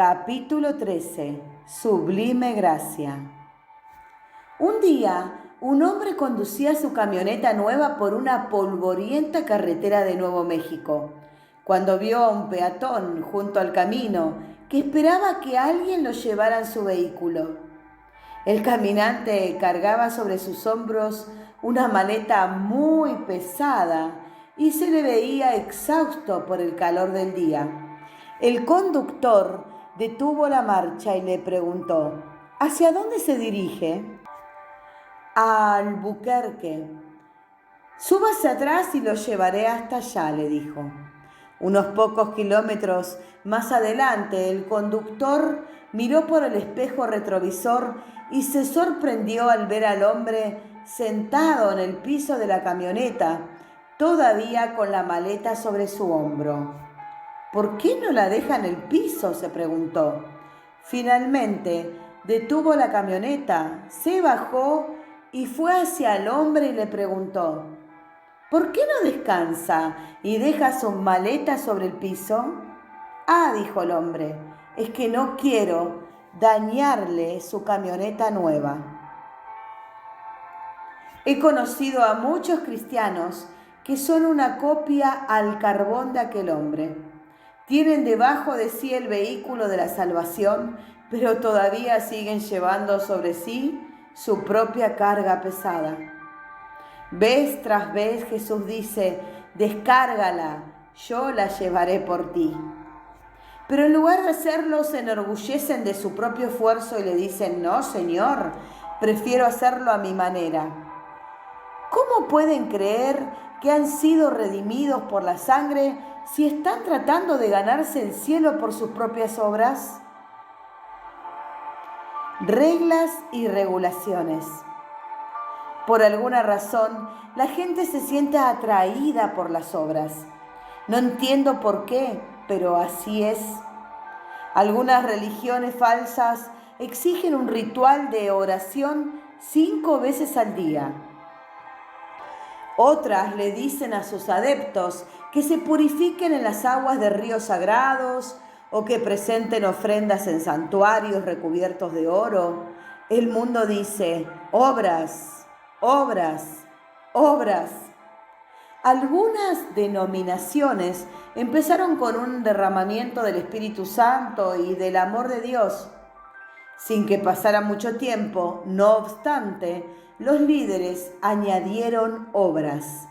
Capítulo 13. Sublime gracia. Un día, un hombre conducía su camioneta nueva por una polvorienta carretera de Nuevo México, cuando vio a un peatón junto al camino que esperaba que alguien lo llevara en su vehículo. El caminante cargaba sobre sus hombros una maleta muy pesada y se le veía exhausto por el calor del día. El conductor detuvo la marcha y le preguntó: ¿hacia dónde se dirige? A Albuquerque. Súbase atrás y lo llevaré hasta allá, le dijo. Unos pocos kilómetros más adelante, el conductor miró por el espejo retrovisor y se sorprendió al ver al hombre sentado en el piso de la camioneta, todavía con la maleta sobre su hombro. ¿Por qué no la deja en el piso?, se preguntó. Finalmente, detuvo la camioneta, se bajó y fue hacia el hombre y le preguntó: ¿por qué no descansa y deja su maleta sobre el piso? Ah, dijo el hombre, es que no quiero dañarle su camioneta nueva. He conocido a muchos cristianos que son una copia al carbón de aquel hombre. Tienen debajo de sí el vehículo de la salvación, pero todavía siguen llevando sobre sí su propia carga pesada. Vez tras vez Jesús dice: descárgala, yo la llevaré por ti. Pero en lugar de hacerlo, se enorgullecen de su propio esfuerzo y le dicen: no, Señor, prefiero hacerlo a mi manera. ¿Cómo pueden creer que han sido redimidos por la sangre si están tratando de ganarse el cielo por sus propias obras? Reglas y regulaciones. Por alguna razón, la gente se siente atraída por las obras. No entiendo por qué, pero así es. Algunas religiones falsas exigen un ritual de oración 5 veces al día. Otras le dicen a sus adeptos que se purifiquen en las aguas de ríos sagrados o que presenten ofrendas en santuarios recubiertos de oro. El mundo dice: obras, obras, obras. Algunas denominaciones empezaron con un derramamiento del Espíritu Santo y del amor de Dios. Sin que pasara mucho tiempo, no obstante, los líderes añadieron obras.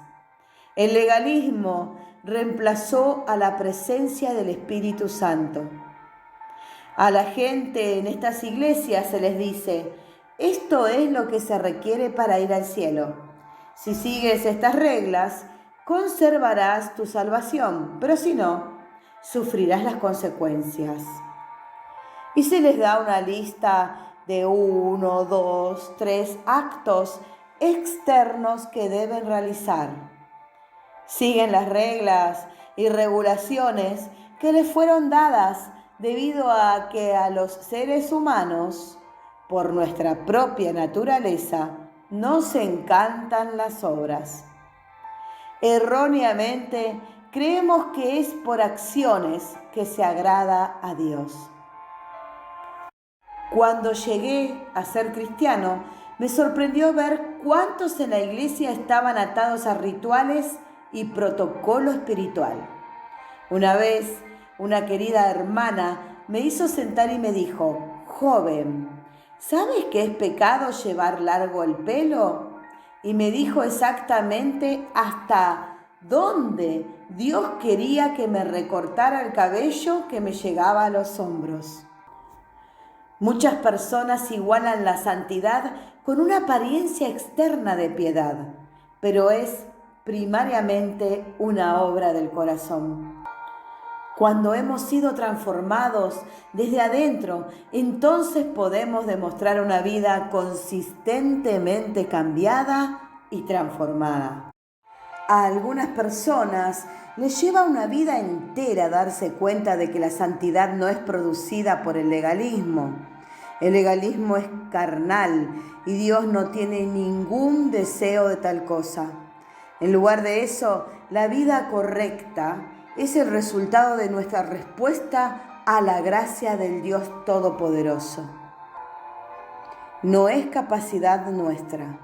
El legalismo reemplazó a la presencia del Espíritu Santo. A la gente en estas iglesias se les dice: esto es lo que se requiere para ir al cielo. Si sigues estas reglas, conservarás tu salvación, pero si no, sufrirás las consecuencias. Y se les da una lista de 1, 2, 3 actos externos que deben realizar. Siguen las reglas y regulaciones que les fueron dadas debido a que a los seres humanos, por nuestra propia naturaleza, nos encantan las obras. Erróneamente creemos que es por acciones que se agrada a Dios. Cuando llegué a ser cristiano, me sorprendió ver cuántos en la iglesia estaban atados a rituales y protocolo espiritual. Una vez, una querida hermana me hizo sentar y me dijo: joven, ¿sabes que es pecado llevar largo el pelo? Y me dijo exactamente hasta dónde Dios quería que me recortara el cabello que me llegaba a los hombros. Muchas personas igualan la santidad con una apariencia externa de piedad, pero es primariamente una obra del corazón. Cuando hemos sido transformados desde adentro, entonces podemos demostrar una vida consistentemente cambiada y transformada. A algunas personas les lleva una vida entera darse cuenta de que la santidad no es producida por el legalismo. El legalismo es carnal y Dios no tiene ningún deseo de tal cosa. En lugar de eso, la vida correcta es el resultado de nuestra respuesta a la gracia del Dios Todopoderoso. No es capacidad nuestra.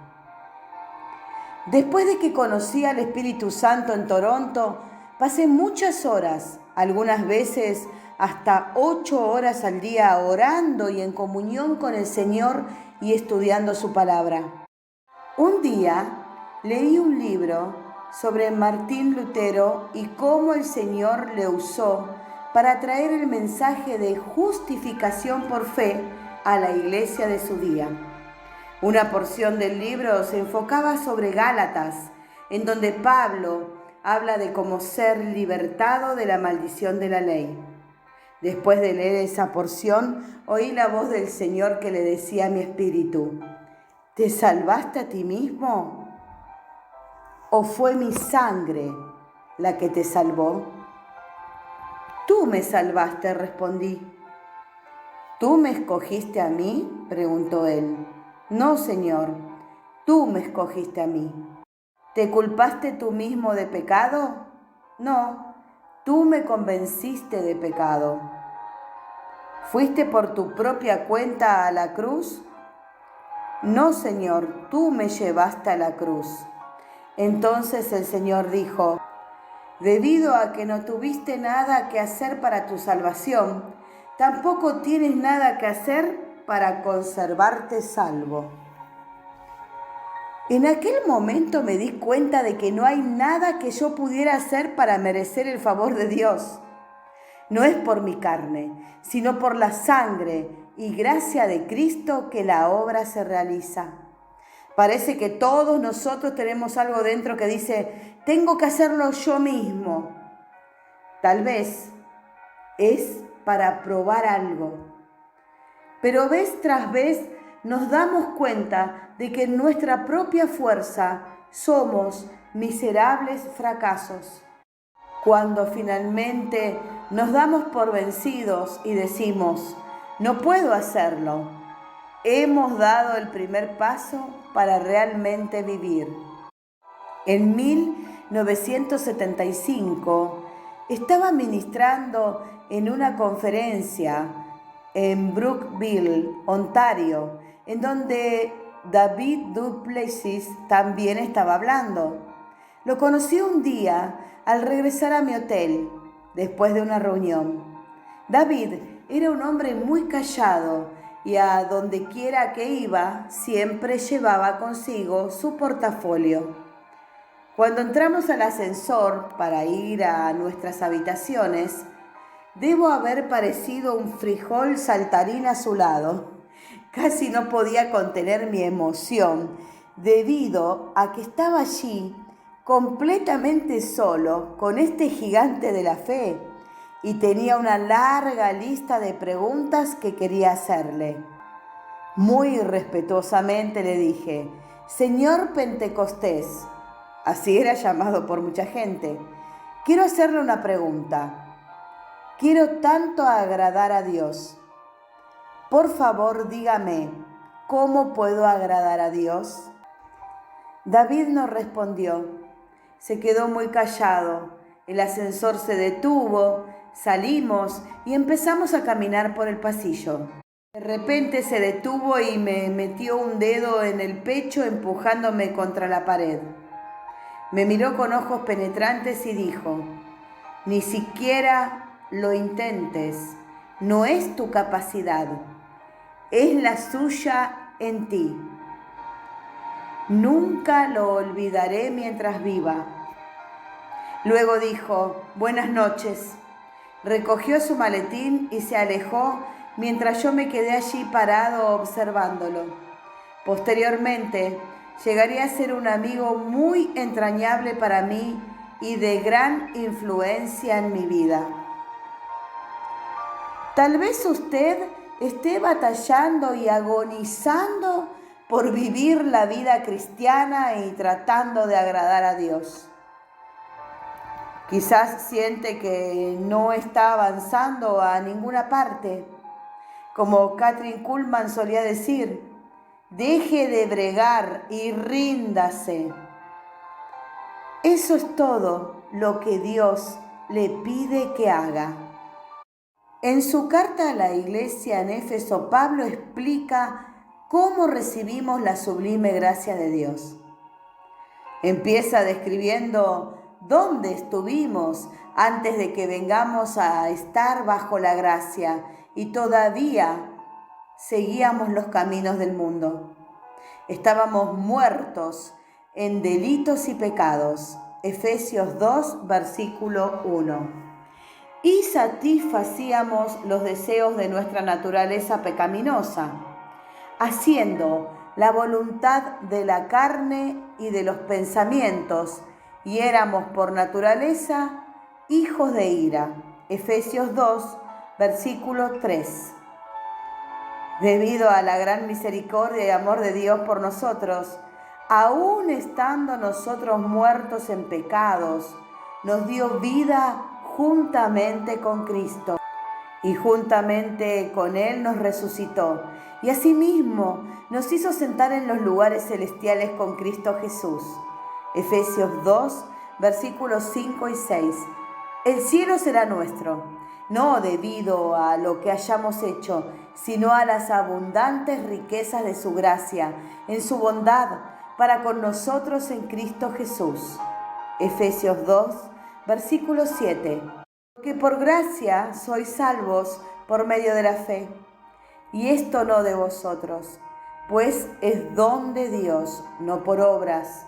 Después de que conocí al Espíritu Santo en Toronto, pasé muchas horas, algunas veces hasta 8 horas al día, orando y en comunión con el Señor y estudiando su palabra. Un día leí un libro sobre Martín Lutero y cómo el Señor le usó para traer el mensaje de justificación por fe a la iglesia de su día. Una porción del libro se enfocaba sobre Gálatas, en donde Pablo habla de cómo ser libertado de la maldición de la ley. Después de leer esa porción, oí la voz del Señor que le decía a mi espíritu: ¿te salvaste a ti mismo? ¿O fue mi sangre la que te salvó? Tú me salvaste, respondí. ¿Tú me escogiste a mí?, preguntó él. No, Señor, tú me escogiste a mí. ¿Te culpaste tú mismo de pecado? No, tú me convenciste de pecado. ¿Fuiste por tu propia cuenta a la cruz? No, Señor, tú me llevaste a la cruz. Entonces el Señor dijo: debido a que no tuviste nada que hacer para tu salvación, tampoco tienes nada que hacer para conservarte salvo. En aquel momento me di cuenta de que no hay nada que yo pudiera hacer para merecer el favor de Dios. No es por mi carne, sino por la sangre y gracia de Cristo que la obra se realiza. Parece que todos nosotros tenemos algo dentro que dice: tengo que hacerlo yo mismo. Tal vez es para probar algo. Pero vez tras vez nos damos cuenta de que en nuestra propia fuerza somos miserables fracasos. Cuando finalmente nos damos por vencidos y decimos: no puedo hacerlo, hemos dado el primer paso para realmente vivir. En 1975 estaba ministrando en una conferencia en Brookville, Ontario, en donde David du Plessis también estaba hablando. Lo conocí un día al regresar a mi hotel, después de una reunión. David era un hombre muy callado y a donde quiera que iba siempre llevaba consigo su portafolio. Cuando entramos al ascensor para ir a nuestras habitaciones, debo haber parecido un frijol saltarín a su lado. Casi no podía contener mi emoción debido a que estaba allí completamente solo con este gigante de la fe y tenía una larga lista de preguntas que quería hacerle. Muy respetuosamente le dije: Señor Pentecostés, así era llamado por mucha gente, quiero hacerle una pregunta. Quiero tanto agradar a Dios. Por favor, dígame, ¿cómo puedo agradar a Dios? David no respondió. Se quedó muy callado. El ascensor se detuvo, salimos y empezamos a caminar por el pasillo. De repente se detuvo y me metió un dedo en el pecho empujándome contra la pared. Me miró con ojos penetrantes y dijo: ni siquiera lo intentes, no es tu capacidad, es la suya en ti. Nunca lo olvidaré mientras viva. Luego dijo: buenas noches. Recogió su maletín y se alejó mientras yo me quedé allí parado observándolo. Posteriormente, llegaría a ser un amigo muy entrañable para mí y de gran influencia en mi vida. Tal vez usted esté batallando y agonizando por vivir la vida cristiana y tratando de agradar a Dios. Quizás siente que no está avanzando a ninguna parte. Como Kathryn Kuhlman solía decir: deje de bregar y ríndase. Eso es todo lo que Dios le pide que haga. En su carta a la iglesia en Éfeso, Pablo explica cómo recibimos la sublime gracia de Dios. Empieza describiendo dónde estuvimos antes de que vengamos a estar bajo la gracia y todavía seguíamos los caminos del mundo. Estábamos muertos en delitos y pecados. Efesios 2, versículo 1. Y satisfacíamos los deseos de nuestra naturaleza pecaminosa, haciendo la voluntad de la carne y de los pensamientos, y éramos por naturaleza hijos de ira. Efesios 2, versículo 3. Debido a la gran misericordia y amor de Dios por nosotros, aún estando nosotros muertos en pecados, nos dio vida juntamente con Cristo, y juntamente con Él nos resucitó, y asimismo nos hizo sentar en los lugares celestiales con Cristo Jesús. Efesios 2, versículos 5 y 6. El cielo será nuestro, no debido a lo que hayamos hecho, sino a las abundantes riquezas de su gracia, en su bondad para con nosotros en Cristo Jesús. Efesios 2, versículo 7. Porque por gracia sois salvos por medio de la fe, y esto no de vosotros, pues es don de Dios, no por obras,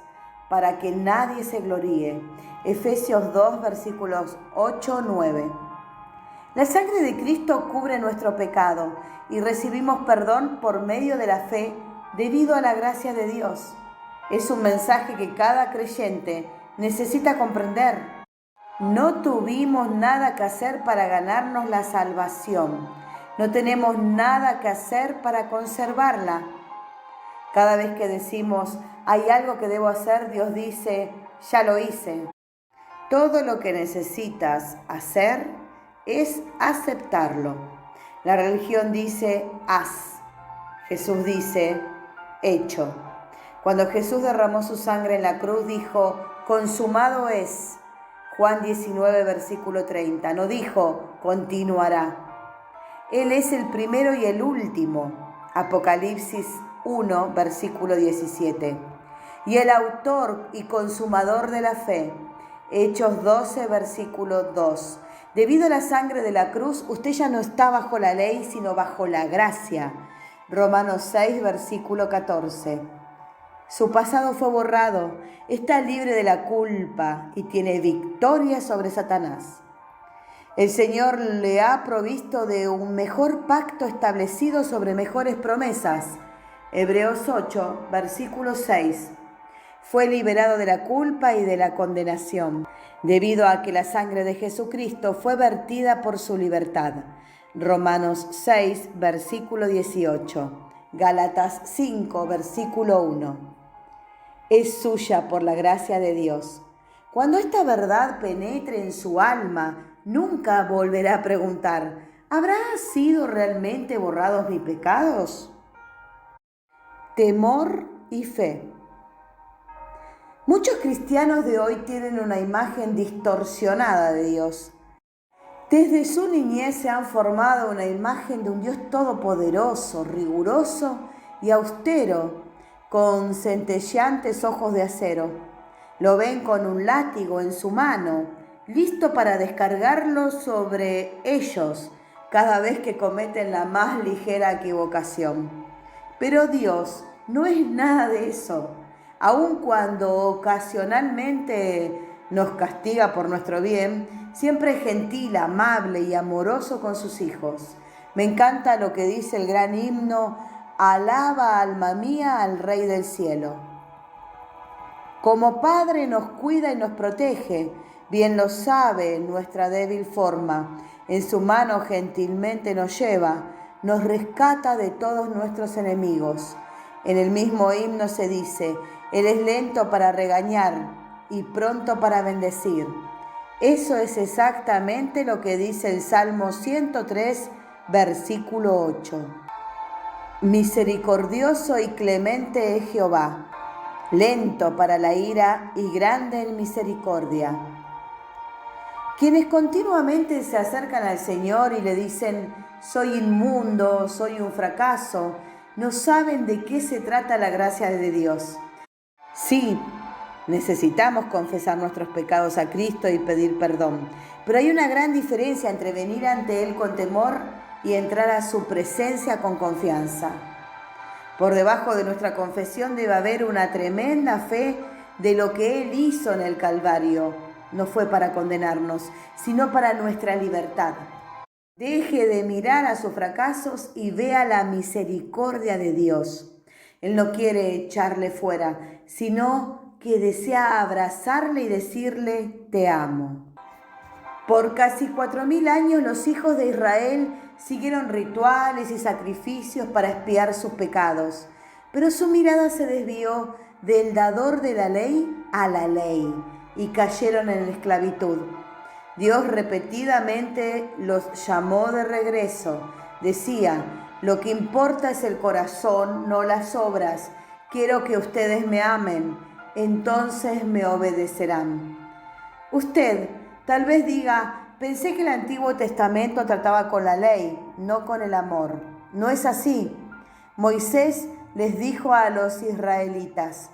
para que nadie se gloríe. Efesios 2, versículos 8, 9. La sangre de Cristo cubre nuestro pecado y recibimos perdón por medio de la fe debido a la gracia de Dios. Es un mensaje que cada creyente necesita comprender. No tuvimos nada que hacer para ganarnos la salvación. No tenemos nada que hacer para conservarla. Cada vez que decimos, hay algo que debo hacer, Dios dice, ya lo hice. Todo lo que necesitas hacer es aceptarlo. La religión dice, haz. Jesús dice, hecho. Cuando Jesús derramó su sangre en la cruz, dijo, consumado es. Juan 19, versículo 30. No dijo, continuará. Él es el primero y el último. Apocalipsis 1, versículo 17. Y el autor y consumador de la fe. Hechos 12, versículo 2. Debido a la sangre de la cruz, usted ya no está bajo la ley, sino bajo la gracia. Romanos 6, versículo 14. Su pasado fue borrado, está libre de la culpa y tiene victoria sobre Satanás. El Señor le ha provisto de un mejor pacto establecido sobre mejores promesas. Hebreos 8, versículo 6. Fue liberado de la culpa y de la condenación, debido a que la sangre de Jesucristo fue vertida por su libertad. Romanos 6, versículo 18. Gálatas 5, versículo 1. Es suya por la gracia de Dios. Cuando esta verdad penetre en su alma, nunca volverá a preguntar, ¿habrá sido realmente borrados mis pecados? Temor y fe. Muchos cristianos de hoy tienen una imagen distorsionada de Dios. Desde su niñez se han formado una imagen de un Dios todopoderoso, riguroso y austero, con centelleantes ojos de acero. Lo ven con un látigo en su mano, listo para descargarlo sobre ellos cada vez que cometen la más ligera equivocación. Pero Dios no es nada de eso. Aun cuando ocasionalmente nos castiga por nuestro bien, siempre es gentil, amable y amoroso con sus hijos. Me encanta lo que dice el gran himno, alaba alma mía al Rey del cielo. Como Padre nos cuida y nos protege, bien lo sabe nuestra débil forma. En su mano gentilmente nos lleva, nos rescata de todos nuestros enemigos. En el mismo himno se dice, Él es lento para regañar y pronto para bendecir. Eso es exactamente lo que dice el Salmo 103, versículo 8. Misericordioso y clemente es Jehová, lento para la ira y grande en misericordia. Quienes continuamente se acercan al Señor y le dicen, soy inmundo, soy un fracaso, no saben de qué se trata la gracia de Dios. Sí, necesitamos confesar nuestros pecados a Cristo y pedir perdón, pero hay una gran diferencia entre venir ante Él con temor y entrar a su presencia con confianza. Por debajo de nuestra confesión debe haber una tremenda fe de lo que Él hizo en el Calvario. No fue para condenarnos, sino para nuestra libertad. Deje de mirar a sus fracasos y vea la misericordia de Dios. Él no quiere echarle fuera, sino que desea abrazarle y decirle, te amo. Por casi 4000 años los hijos de Israel siguieron rituales y sacrificios para expiar sus pecados, pero su mirada se desvió del dador de la ley a la ley y cayeron en la esclavitud. Dios repetidamente los llamó de regreso. Decía, lo que importa es el corazón, no las obras. Quiero que ustedes me amen, entonces me obedecerán. Usted tal vez diga, pensé que el Antiguo Testamento trataba con la ley, no con el amor. No es así. Moisés les dijo a los israelitas,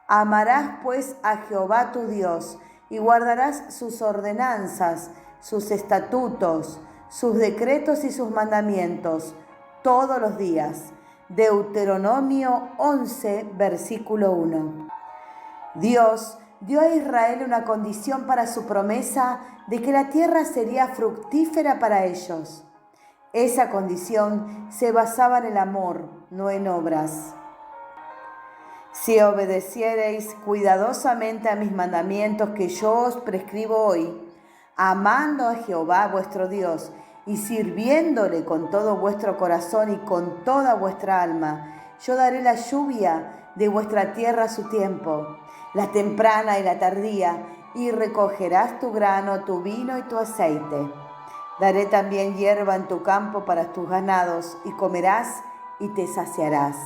amarás pues a Jehová tu Dios y guardarás sus ordenanzas, sus estatutos, sus decretos y sus mandamientos todos los días. Deuteronomio 11, versículo 1. Dios dio a Israel una condición para su promesa de que la tierra sería fructífera para ellos. Esa condición se basaba en el amor, no en obras. Si obedeciereis cuidadosamente a mis mandamientos que yo os prescribo hoy, amando a Jehová vuestro Dios y sirviéndole con todo vuestro corazón y con toda vuestra alma, yo daré la lluvia de vuestra tierra a su tiempo, la temprana y la tardía, y recogerás tu grano, tu vino y tu aceite. Daré también hierba en tu campo para tus ganados, y comerás y te saciarás.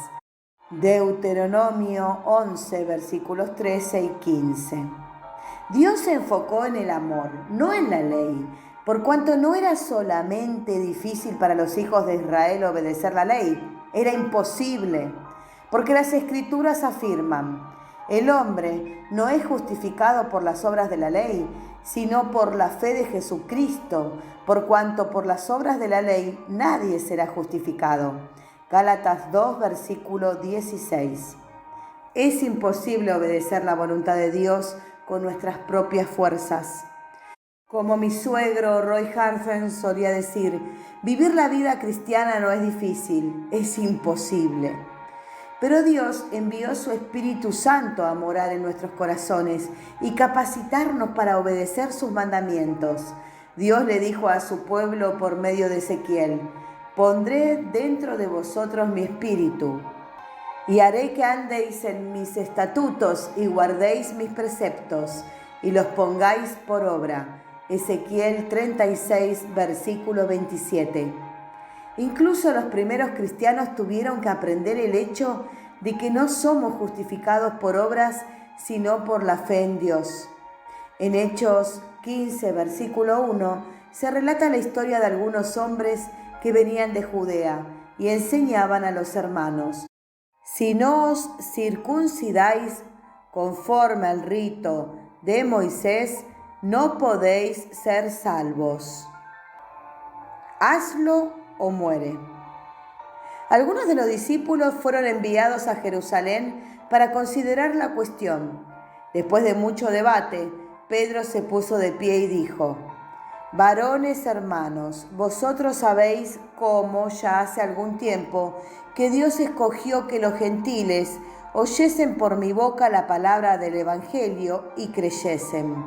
Deuteronomio 11, versículos 13 y 15. Dios se enfocó en el amor, no en la ley, por cuanto no era solamente difícil para los hijos de Israel obedecer la ley, era imposible, porque las Escrituras afirman, el hombre no es justificado por las obras de la ley, sino por la fe de Jesucristo, por cuanto por las obras de la ley nadie será justificado. Gálatas 2, versículo 16. Es imposible obedecer la voluntad de Dios con nuestras propias fuerzas. Como mi suegro Roy Harfen solía decir, vivir la vida cristiana no es difícil, es imposible. Pero Dios envió su Espíritu Santo a morar en nuestros corazones y capacitarnos para obedecer sus mandamientos. Dios le dijo a su pueblo por medio de Ezequiel, pondré dentro de vosotros mi espíritu y haré que andéis en mis estatutos y guardéis mis preceptos y los pongáis por obra. Ezequiel 36, versículo 27. Incluso los primeros cristianos tuvieron que aprender el hecho de que no somos justificados por obras, sino por la fe en Dios. En Hechos 15, versículo 1, se relata la historia de algunos hombres que venían de Judea y enseñaban a los hermanos, si no os circuncidáis conforme al rito de Moisés, no podéis ser salvos. Hazlo o muere. Algunos de los discípulos fueron enviados a Jerusalén para considerar la cuestión. Después de mucho debate, Pedro se puso de pie y dijo, varones hermanos, vosotros sabéis cómo ya hace algún tiempo que Dios escogió que los gentiles oyesen por mi boca la palabra del Evangelio y creyesen.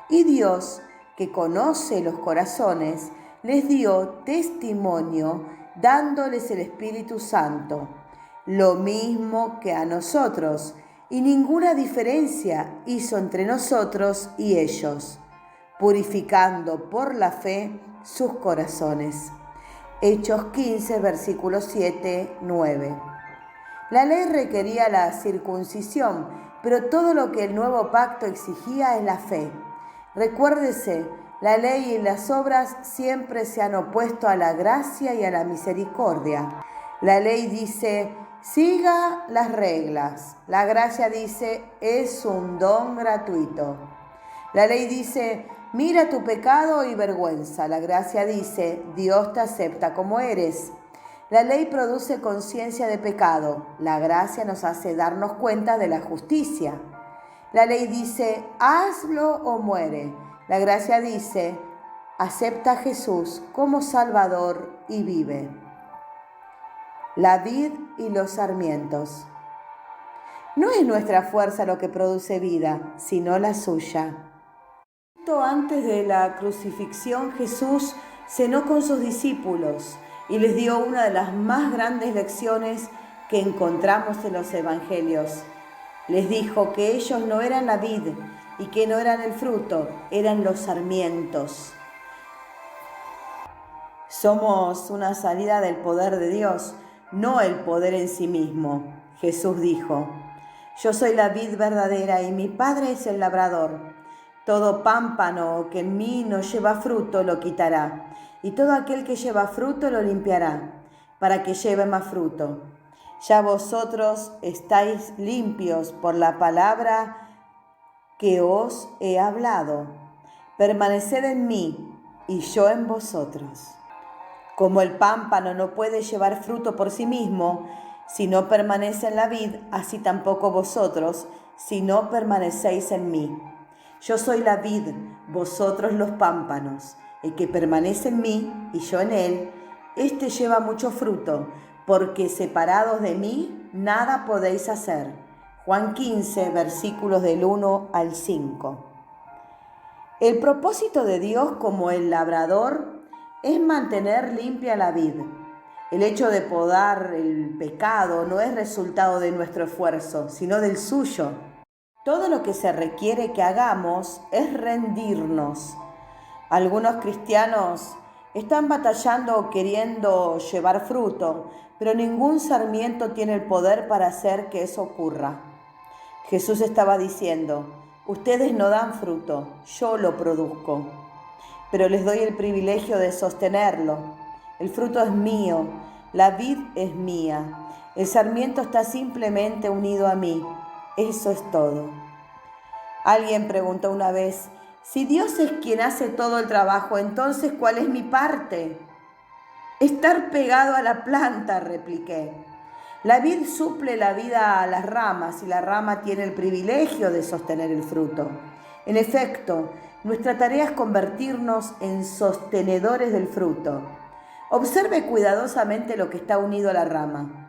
Y Dios, que conoce los corazones, les dio testimonio dándoles el Espíritu Santo, lo mismo que a nosotros, y ninguna diferencia hizo entre nosotros y ellos, purificando por la fe sus corazones. Hechos 15, versículos 7, 9. La ley requería la circuncisión, pero todo lo que el nuevo pacto exigía es la fe. Recuérdese, La ley y las obras siempre se han opuesto a la gracia y a la misericordia. La ley dice, siga las reglas. La gracia dice, es un don gratuito. La ley dice, mira tu pecado y vergüenza. La gracia dice, Dios te acepta como eres. La ley produce conciencia de pecado. La gracia nos hace darnos cuenta de la justicia. La ley dice, hazlo o muere. La gracia dice, acepta a Jesús como Salvador y vive. La vid y los sarmientos. No es nuestra fuerza lo que produce vida, sino la suya. Justo antes de la crucifixión, Jesús cenó con sus discípulos y les dio una de las más grandes lecciones que encontramos en los evangelios. Les dijo que ellos no eran la vid y que no eran el fruto, eran los sarmientos. Somos una salida del poder de Dios, no el poder en sí mismo. Jesús dijo, yo soy la vid verdadera y mi Padre es el labrador. Todo pámpano que en mí no lleva fruto lo quitará, y todo aquel que lleva fruto lo limpiará, para que lleve más fruto. Ya vosotros estáis limpios por la palabra que os he hablado. Permaneced en mí y yo en vosotros. Como el pámpano no puede llevar fruto por sí mismo, si no permanece en la vid, así tampoco vosotros, si no permanecéis en mí. Yo soy la vid, vosotros los pámpanos. El que permanece en mí y yo en él, éste lleva mucho fruto, porque separados de mí nada podéis hacer. Juan 15, versículos del 1 al 5. El propósito de Dios como el labrador es mantener limpia la vid. El hecho de podar el pecado no es resultado de nuestro esfuerzo, sino del suyo. Todo lo que se requiere que hagamos es rendirnos. Algunos cristianos están batallando queriendo llevar fruto, pero ningún sarmiento tiene el poder para hacer que eso ocurra. Jesús estaba diciendo, ustedes no dan fruto, yo lo produzco, pero les doy el privilegio de sostenerlo. El fruto es mío, la vid es mía, el sarmiento está simplemente unido a mí. Eso es todo. Alguien preguntó una vez, si Dios es quien hace todo el trabajo, entonces ¿cuál es mi parte? Estar pegado a la planta, repliqué. La vid suple la vida a las ramas y la rama tiene el privilegio de sostener el fruto. En efecto, nuestra tarea es convertirnos en sostenedores del fruto. Observe cuidadosamente lo que está unido a la rama.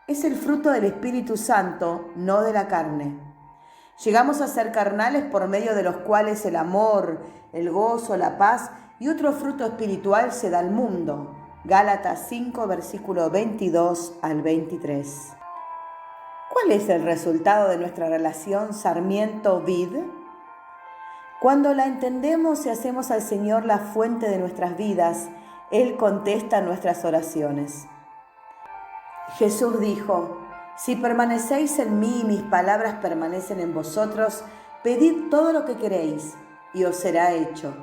Es el fruto del Espíritu Santo, no de la carne. Llegamos a ser carnales por medio de los cuales el amor, el gozo, la paz y otro fruto espiritual se da al mundo. Gálatas 5, versículo 22 al 23. ¿Cuál es el resultado de nuestra relación sarmiento-vid? Cuando la entendemos y hacemos al Señor la fuente de nuestras vidas, Él contesta nuestras oraciones. Jesús dijo, si permanecéis en mí y mis palabras permanecen en vosotros, pedid todo lo que queréis y os será hecho.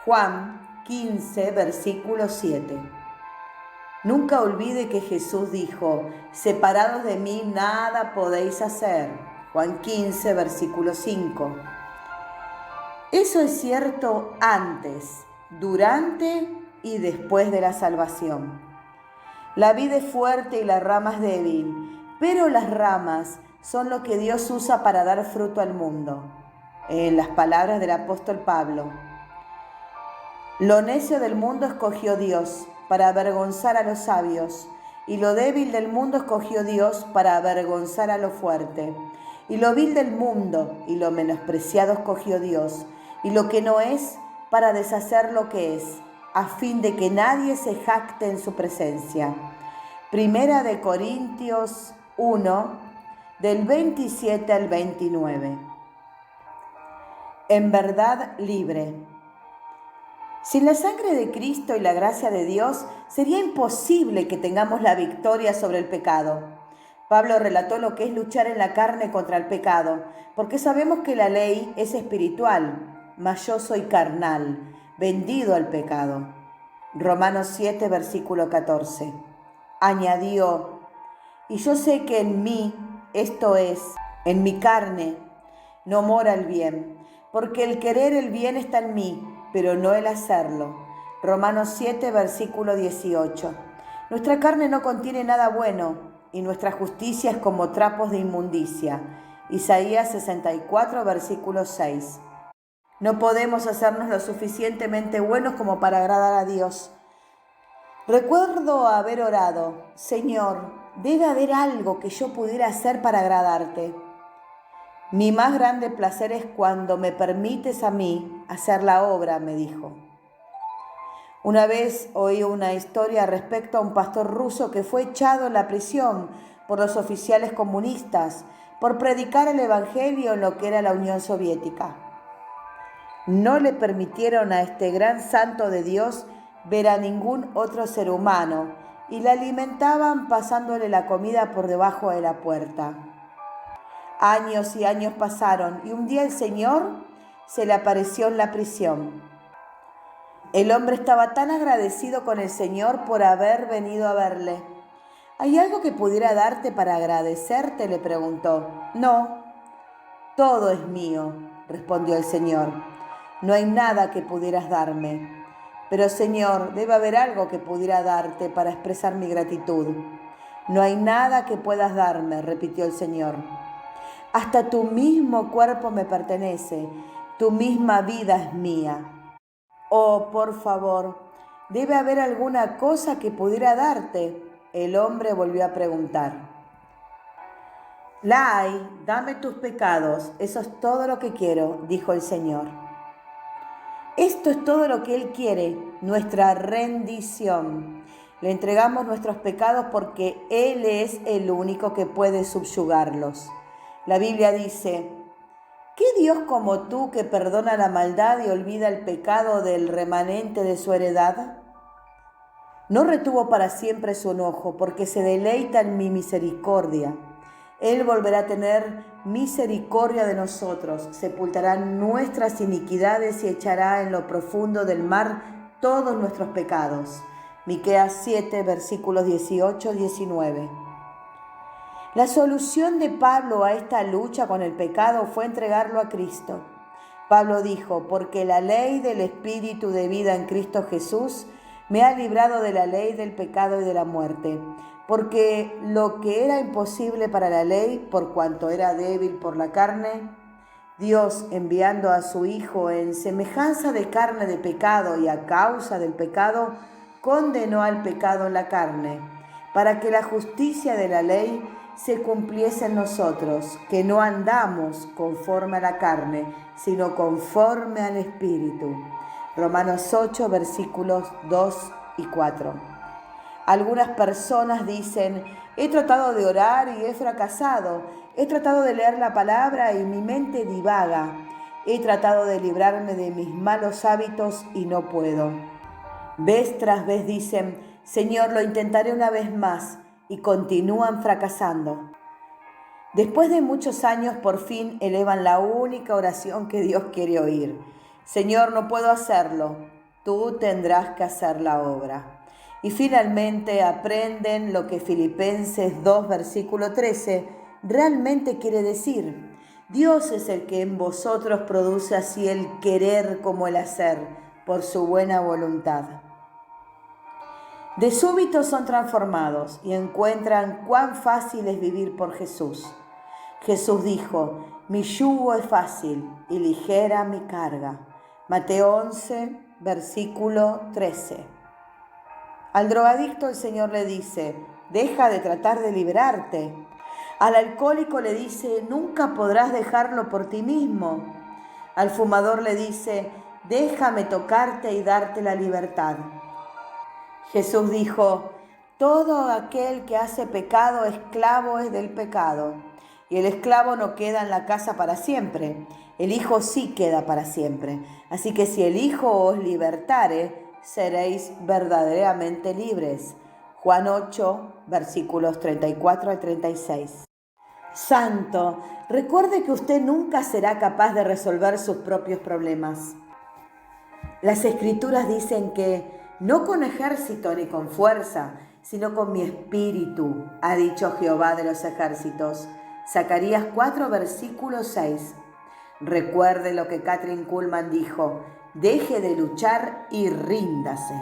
Juan 15, versículo 7. Nunca olvide que Jesús dijo, separados de mí nada podéis hacer. Juan 15, versículo 5. Eso es cierto antes, durante y después de la salvación. La vid es fuerte y la rama es débil, pero las ramas son lo que Dios usa para dar fruto al mundo. En las palabras del apóstol Pablo, lo necio del mundo escogió Dios para avergonzar a los sabios, y lo débil del mundo escogió Dios para avergonzar a lo fuerte. Y lo vil del mundo y lo menospreciado escogió Dios, y lo que no es, para deshacer lo que es, a fin de que nadie se jacte en su presencia. Primera de Corintios 1, del 27 al 29. En verdad libre. Sin la sangre de Cristo y la gracia de Dios, sería imposible que tengamos la victoria sobre el pecado. Pablo relató lo que es luchar en la carne contra el pecado, porque sabemos que la ley es espiritual. mas yo soy carnal, vendido al pecado. Romanos 7, versículo 14. Añadió: y yo sé que en mí, esto es, en mi carne, no mora el bien, porque el querer el bien está en mí, pero no el hacerlo. Romanos 7, versículo 18. Nuestra carne no contiene nada bueno, y nuestra justicia es como trapos de inmundicia. Isaías 64, versículo 6. No podemos hacernos lo suficientemente buenos como para agradar a Dios. Recuerdo haber orado: Señor, debe haber algo que yo pudiera hacer para agradarte. Mi más grande placer es cuando me permites a mí hacer la obra, me dijo. Una vez oí una historia respecto a un pastor ruso que fue echado en la prisión por los oficiales comunistas por predicar el evangelio en lo que era la Unión Soviética. No le permitieron a este gran santo de Dios ver a ningún otro ser humano y le alimentaban pasándole la comida por debajo de la puerta. Años y años pasaron y un día el Señor se le apareció en la prisión. El hombre estaba tan agradecido con el Señor por haber venido a verle. ¿Hay algo que pudiera darte para agradecerte?, le preguntó. No, todo es mío, respondió el Señor. No hay nada que pudieras darme. Pero, Señor, debe haber algo que pudiera darte para expresar mi gratitud. No hay nada que puedas darme, repitió el Señor. Hasta tu mismo cuerpo me pertenece, tu misma vida es mía. Oh, por favor, debe haber alguna cosa que pudiera darte. El hombre volvió a preguntar. La hay, dame tus pecados, eso es todo lo que quiero, dijo el Señor. Esto es todo lo que Él quiere, nuestra rendición. Le entregamos nuestros pecados porque Él es el único que puede subyugarlos. La Biblia dice: ¿qué Dios como tú que perdona la maldad y olvida el pecado del remanente de su heredad? No retuvo para siempre su enojo, porque se deleita en mi misericordia. Él volverá a tener misericordia de nosotros, sepultará nuestras iniquidades y echará en lo profundo del mar todos nuestros pecados. Miqueas 7, versículos 18-19. La solución de Pablo a esta lucha con el pecado fue entregarlo a Cristo. Pablo dijo: porque la ley del Espíritu de vida en Cristo Jesús me ha librado de la ley del pecado y de la muerte. Porque lo que era imposible para la ley, por cuanto era débil por la carne, Dios, enviando a su Hijo en semejanza de carne de pecado y a causa del pecado, condenó al pecado en la carne, para que la justicia de la ley se cumpliese en nosotros, que no andamos conforme a la carne, sino conforme al Espíritu. Romanos 8, versículos 2 y 4. Algunas personas dicen: he tratado de orar y he fracasado, he tratado de leer la palabra y mi mente divaga, he tratado de librarme de mis malos hábitos y no puedo. Vez tras vez dicen: Señor, lo intentaré una vez más, y continúan fracasando. Después de muchos años, por fin elevan la única oración que Dios quiere oír: Señor, no puedo hacerlo, tú tendrás que hacer la obra. Y finalmente aprenden lo que Filipenses 2, versículo 13 realmente quiere decir: Dios es el que en vosotros produce así el querer como el hacer, por su buena voluntad. De súbito son transformados y encuentran cuán fácil es vivir por Jesús. Jesús dijo: mi yugo es fácil y ligera mi carga. Mateo 11, versículo 13. Al drogadicto el Señor le dice: deja de tratar de librarte. Al alcohólico le dice: nunca podrás dejarlo por ti mismo. Al fumador le dice: déjame tocarte y darte la libertad. Jesús dijo: todo aquel que hace pecado, esclavo es del pecado. Y el esclavo no queda en la casa para siempre, el Hijo sí queda para siempre. Así que si el Hijo os libertare, seréis verdaderamente libres. Juan 8, versículos 34 al 36. Santo, recuerde que usted nunca será capaz de resolver sus propios problemas. Las Escrituras dicen que no con ejército ni con fuerza, sino con mi espíritu, ha dicho Jehová de los ejércitos. Zacarías 4, versículo 6. Recuerde lo que Kathryn Kuhlman dijo: deje de luchar y ríndase.